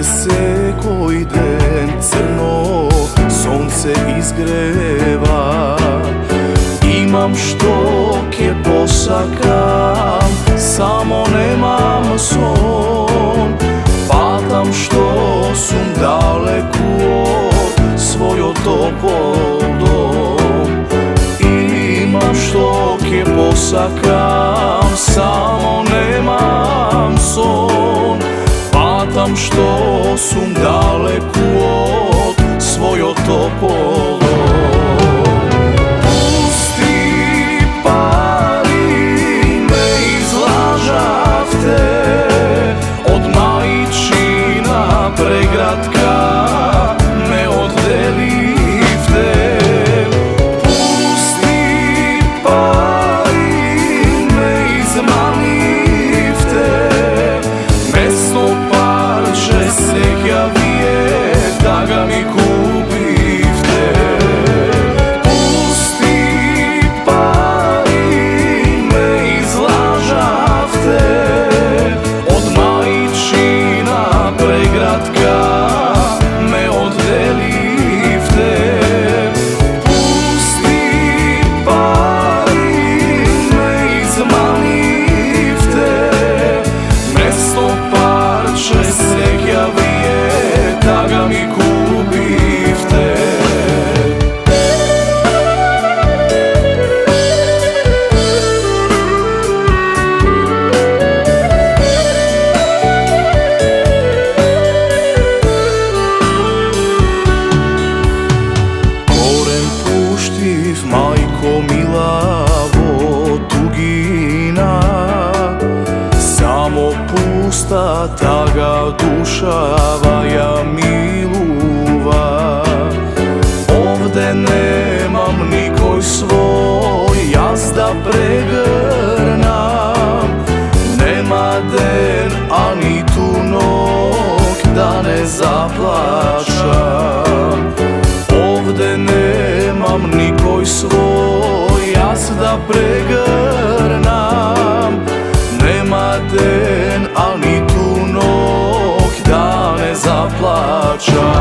Gdje se koji den crno sunce izgreva, imam štoke posakam, samo nemam son. Patam što sum daleku od svojo topol dom. Imam štoke posakam, samo nemam son. Patam što sum daleku od svojo topol dom. Pusti, pali me, izlažavte od majčina pregratka, me oddelivte. Pusti, pali me, izmanivte, mesno parče se javije, da ga mi kupivte. Pusti, pali me, izlažavte od majčina pregratka, me oddelivte. Pusti, pali me, izmanivte, mesno parče se javije, da ga mi kupivte. Korem puštiv, majko mila, vo tugina, samo pusta taga duša vaja miluva. Ovde nemam nikoj svoj, jazda pregrnam. Nema den, ani tu nog, da ne zaplačam. Ovde nemam nikoj svoj, jazda pregrnam. Nema den, ani tu nog, da ne zaplačam.